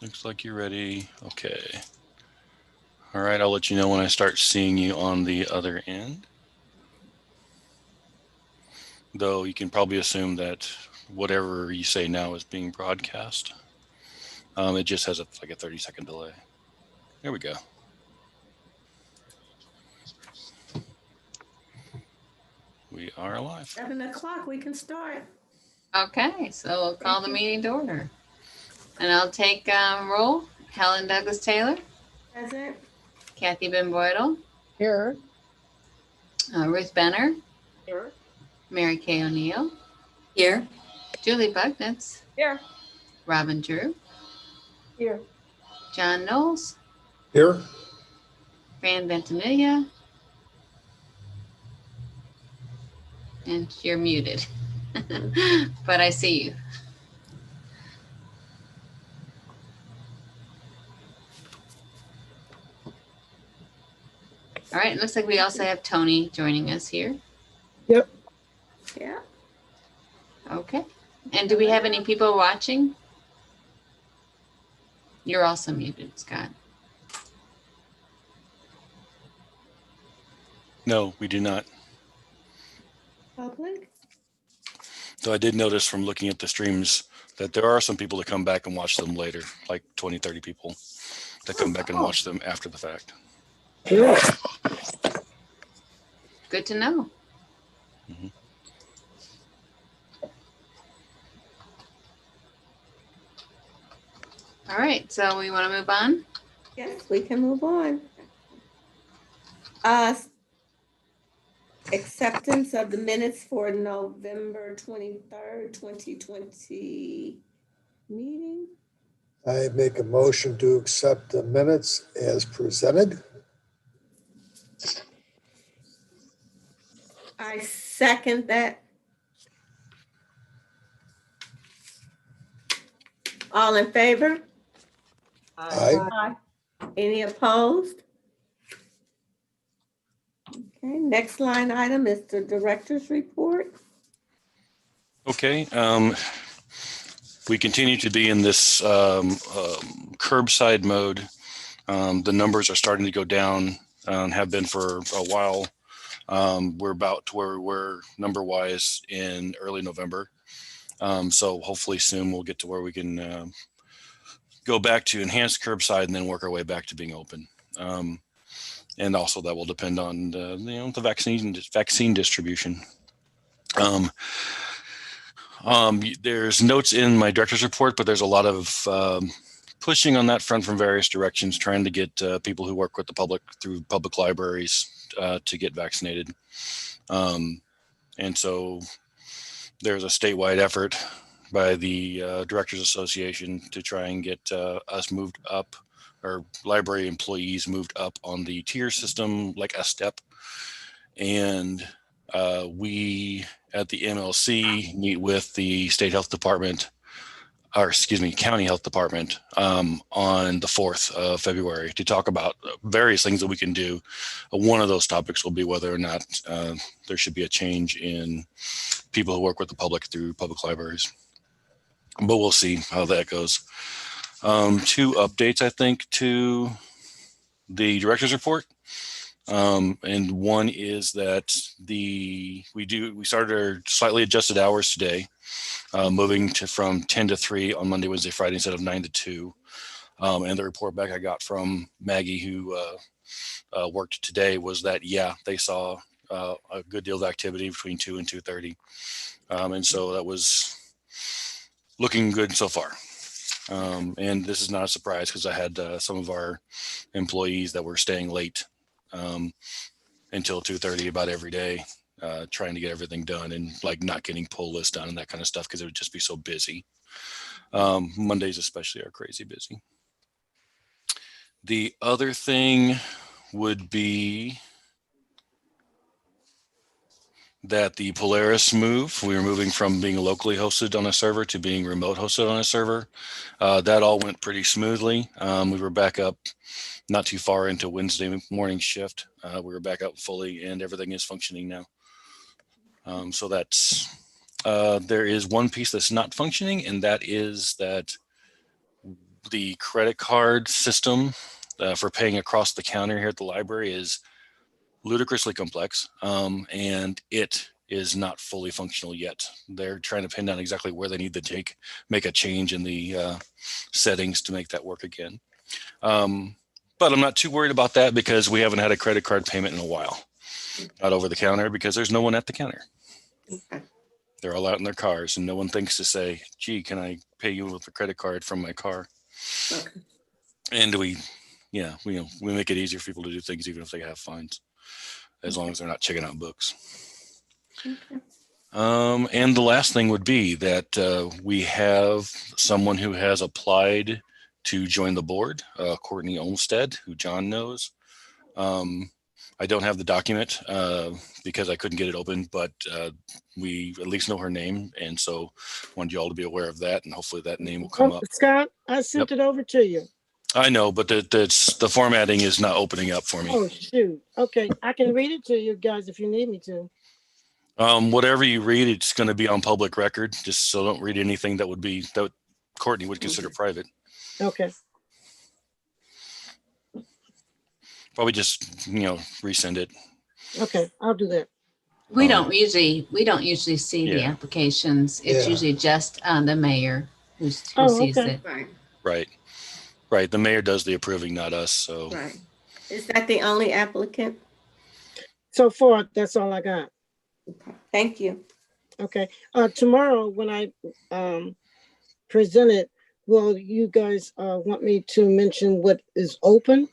Looks like you're ready. Okay. All right, I'll let you know when I start seeing you on the other end. Though you can probably assume that whatever you say now is being broadcast. It just has like a 30-second delay. There we go. We are live. 7:00, we can start. Okay, so we'll call the meeting to order. And I'll take roll. Helen Douglas Taylor. Present. Kathy Ben Boydell. Here. Ruth Benner. Here. Mary Kay O'Neill. Here. Julie Bugnitz. Here. Robin Drew. Here. John Knowles. Here. Fran Ventimiglia. And you're muted. But I see you. All right, it looks like we also have Tony joining us here. Yep. Yeah. Okay. And do we have any people watching? You're also muted, Scott. No, we do not. Public. Though I did notice from looking at the streams that there are some people that come back and watch them later, like 20, 30 people that come back and watch them after the fact. Here. Good to know. Mhm. All right, so we want to move on. Yes, we can move on. Acceptance of the minutes for November 23rd, 2020 meeting. I make a motion to accept the minutes as presented. I second that. All in favor? Aye. Any opposed? Okay, next line item is the director's report. Okay. We continue to be in this curbside mode. The numbers are starting to go down and have been for a while. We're about to where we were number-wise in early November. So hopefully soon we'll get to where we can go back to enhanced curbside and then work our way back to being open. And also that will depend on the vaccine distribution. There's notes in my director's report, but there's a lot of pushing on that front from various directions, trying to get people who work with the public through public libraries to get vaccinated. And so there's a statewide effort by the Directors Association to try and get us moved up, or library employees moved up on the tier system, like a step. And we at the MLC meet with the state health department, or excuse me, county health department on the 4th of February to talk about various things that we can do. One of those topics will be whether or not there should be a change in people who work with the public through public libraries. But we'll see how that goes. 2 updates, I think, to the director's report. And one is that we started our slightly adjusted hours today, moving from 10 to 3 on Monday, Wednesday, Friday instead of 9 to 2. And the report back I got from Maggie, who worked today, was that, yeah, they saw a good deal of activity between 2 and 2:30. And so that was looking good so far. And this is not a surprise because I had some of our employees that were staying late until 2:30 about every day, trying to get everything done and like not getting pull lists done and that kind of stuff because it would just be so busy. Mondays especially are crazy busy. The other thing would be that the Polaris move, we were moving from being locally hosted on a server to being remote hosted on a server. That all went pretty smoothly. We were back up not too far into Wednesday morning shift. We were back up fully and everything is functioning now. So that's, there is one piece that's not functioning, and that is that the credit card system for paying across the counter here at the library is ludicrously complex, and it is not fully functional yet. They're trying to pin down exactly where they need to make a change in the settings to make that work again. But I'm not too worried about that because we haven't had a credit card payment in a while. Not over the counter because there's no one at the counter. Okay. They're all out in their cars and no one thinks to say, gee, can I pay you with a credit card from my car? Okay. And we make it easier for people to do things even if they have fines, as long as they're not checking out books. Okay. And the last thing would be that we have someone who has applied to join the board, Courtney Olmstead, who John knows. I don't have the document because I couldn't get it open, but we at least know her name. And so wanted you all to be aware of that. And hopefully that name will come up. Scott, I sent it over to you. I know, but the formatting is not opening up for me. Oh, shoot. Okay. I can read it to you guys if you need me to. Whatever you read, it's going to be on public record. Just so don't read anything that Courtney would consider private. Okay. Probably just resend it. Okay. I'll do that. We don't usually see the Yeah. applications. It's Yeah. usually just the mayor who Oh, sees okay. it. Right. Right. The mayor does the approving, not us. So Right. Is that the only applicant? So far, that's all I got. Okay. Thank you. Okay. Tomorrow when I present it, will you guys want me to mention what is open?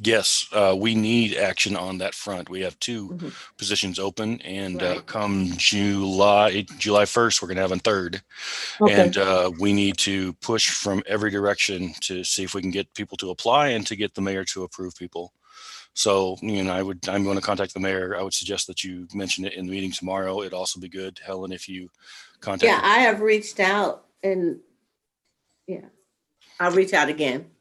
yes, we need action on that front. We have two Mhm. positions open, and Right. come July 1st, we're going to have a third. Okay. And we need to push from every direction to see if we can get people to apply and to get the mayor to approve people. So, I'm going to contact the mayor. I would suggest that you mention it in the meeting tomorrow. It'd also be good, Helen, if you contact. Yeah, I have reached out and I'll reach out again.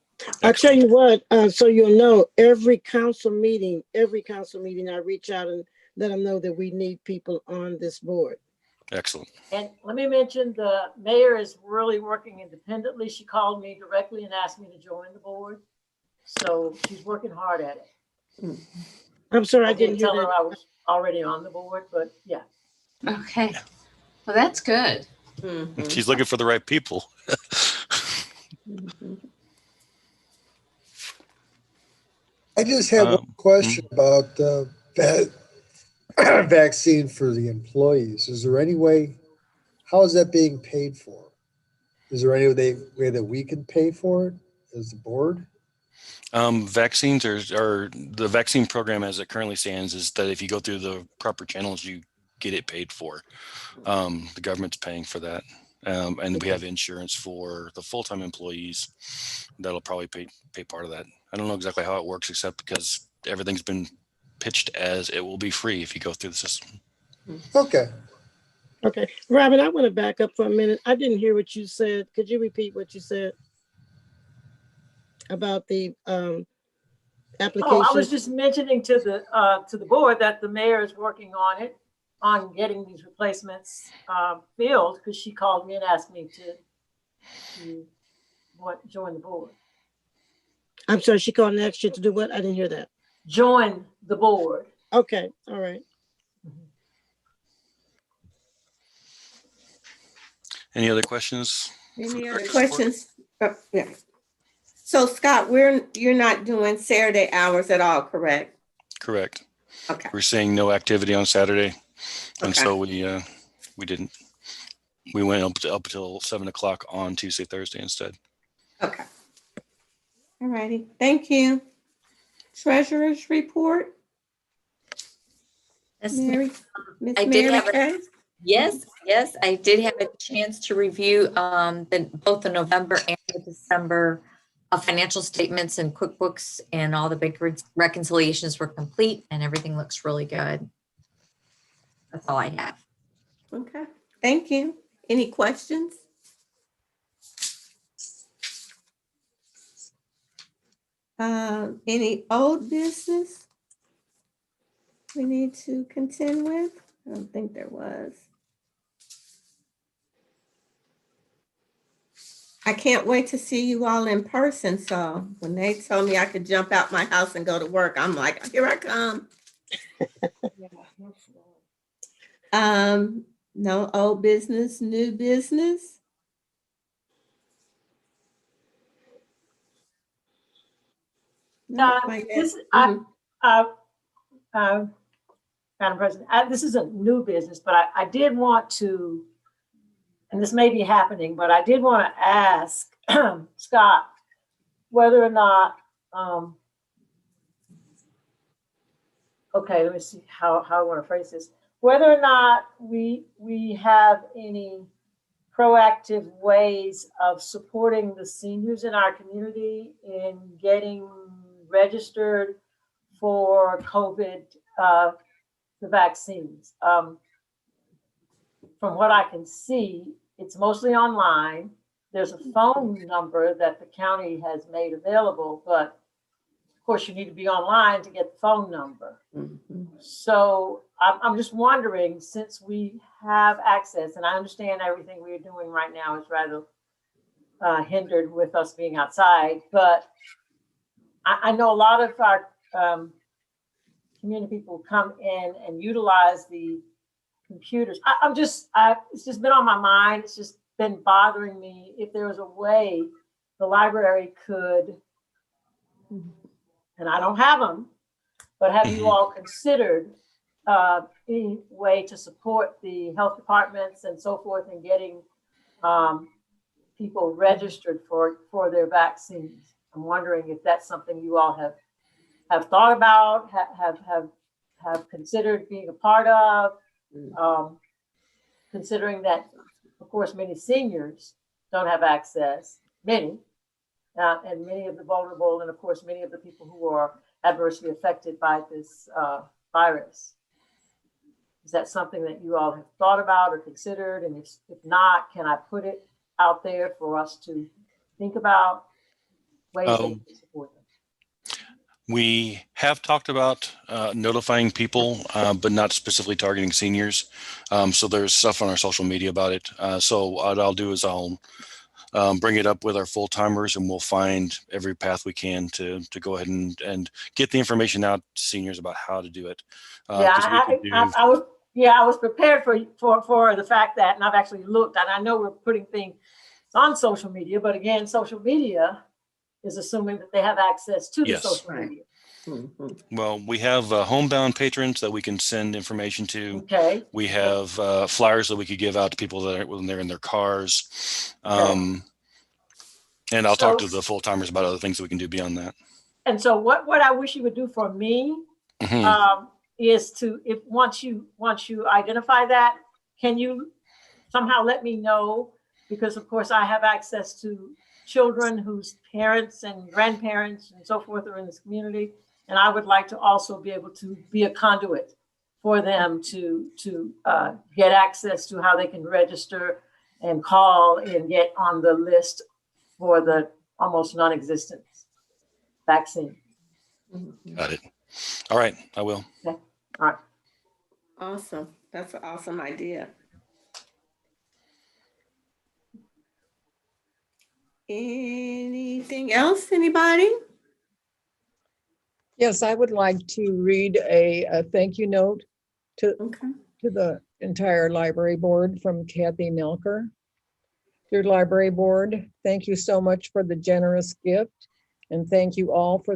I'll tell you what, so you'll know, every council meeting, I reach out and let them know that we need people on this board. Excellent. And let me mention, the mayor is really working independently. She called me directly and asked me to join the board. So she's working hard at it. I'm sorry, I I didn't didn't hear tell her that. I was already on the board, but yeah. Okay. Well, that's good. Mhm. She's looking for the right people. Mhm. I just have one question about that vaccine for the employees. Is there any way, how is that being paid for? Is there any way that we can pay for it as the board? Vaccines are the vaccine program as it currently stands is that if you go through the proper channels, you get it paid for. The government's paying for that. And we have insurance for the full-time employees. That'll probably pay part of that. I don't know exactly how it works, except because everything's been pitched as it will be free if you go through the system. Okay. Okay, Robin, I want to back up for a minute. I didn't hear what you said. Could you repeat what you said about the application? Oh, I was just mentioning to the board that the mayor is working on it, on getting these replacements filled, because she called me and asked me to join the board. I'm sorry, she called and asked you to do what? I didn't hear that. Join the board. Okay, all right. Any other questions? Any other questions? Yeah. So Scott, you're not doing Saturday hours at all, correct? Correct. Okay. We're seeing no activity on Saturday. And Okay. so we didn't. We went up until 7:00 on Tuesday, Thursday instead. Okay. All righty. Thank you. Treasurer's report. Yes, Mary. Miss I did Mary have a- Kay? yes, I did have a chance to review both the November and the December financial statements and QuickBooks, and all the big reconciliations were complete and everything looks really good. That's all I have. Okay. Thank you. Any questions? Any old business we need to contend with? I don't think there was. I can't wait to see you all in person. So when they told me I could jump out my house and go to work, I'm like, here I come. No old business, new business. No, This, mhm. Madam President, this isn't new business, but I did want to, and this may be happening, but I did want to ask Scott whether or not, okay, let me see how I want to phrase this. Whether or not we have any proactive ways of supporting the seniors in our community in getting registered for COVID, the vaccines. From what I can see, it's mostly online. There's a phone number that the county has made available, but of course you need to be online to get the phone number. So I'm just wondering, since we have access, and I understand everything we're doing right now is rather hindered with us being outside, but I know a lot of our community people come in and utilize the computers. It's just been on my mind. It's just been bothering me. If there was a way the library could, and I don't have them, but have you all considered any way to support the health departments and so forth in getting people registered for their vaccines? I'm wondering if that's something you all have thought about, have considered being a part of, considering that, of course, many seniors don't have access, and many of the vulnerable, and of course, many of the people who are adversely affected by this virus. Is that something that you all have thought about or considered? And if not, can I put it out there for us to think about ways that we can support them? We have talked about notifying people, but not specifically targeting seniors. So there's stuff on our social media about it. So what I'll do is I'll bring it up with our full timers, and we'll find every path we can to go ahead and get the information out to seniors about how to do it. I was prepared for the fact that, and I've actually looked, and I know we're putting things on social media, but again, social media is assuming that they have access to the social media. Well, we have homebound patrons that we can send information to. Okay. We have flyers that we could give out to people when they're in their cars. And I'll talk to the full timers about other things that we can do beyond that. And so what I wish you would do for me is to, if once you identify that, can you somehow let me know? Because of course I have access to children whose parents and grandparents and so forth are in this community. And I would like to also be able to be a conduit for them to get access to how they can register and call and get on the list for the almost non-existent vaccine. Got it. All right, I will. Okay. All right. Awesome. That's an awesome idea. Anything else, anybody? Yes, I would like to read a thank you note to the entire library board from Kathy Nelker. Dear library board, thank you so much for the generous gift, and thank you all for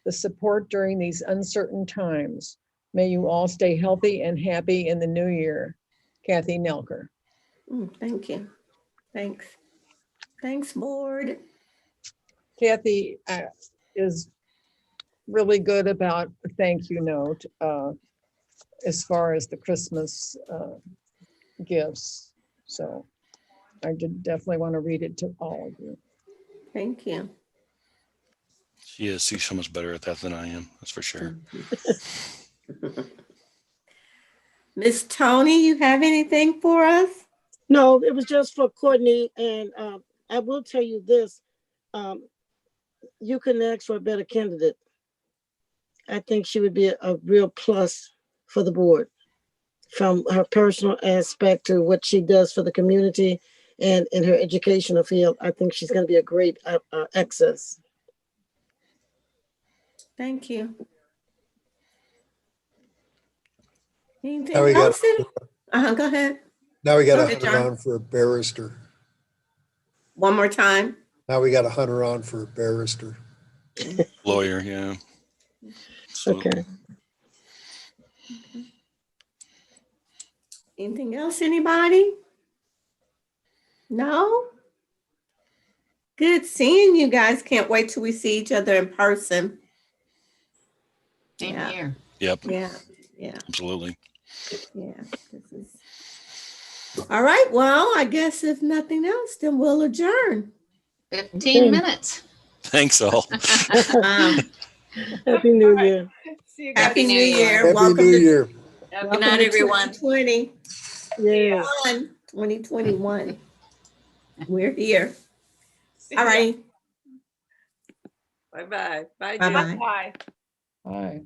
the support during these uncertain times. May you all stay healthy and happy in the new year. Kathy Nelker. Thank you. Thanks. Thanks, board. Kathy is really good about a thank you note as far as the Christmas gifts. So I definitely want to read it to all of you. Thank you. She's so much better at that than I am. That's for sure. Miss Tony, you have anything for us? No, it was just for Courtney, and I will tell you this. You couldn't ask for a better candidate. I think she would be a real plus for the board from her personal aspect to what she does for the community And in her educational field, I think she's going to be a great access. Thank you. Now we Anything got, else? Go ahead. now we got Go a ahead, hunter John. on for a barrister. One more time. Now we got a hunter on for a barrister. Lawyer, yeah. Absolutely. Okay. Anything else, anybody? No? Good seeing you guys. Can't wait till we see each other in person. Same Yeah. here. Yep, Yeah, yeah, absolutely. yeah. This is... All right, well, I guess if nothing else, then we'll adjourn. 15 minutes. Thanks all. Happy New Year. See you guys. Happy New Year. Year. Happy Welcome New to Year. welcome night, to everyone. 2020. Yeah. 2021. We're here. See All ya. right. Bye-bye. Bye, Bye-bye. Bye. Bye.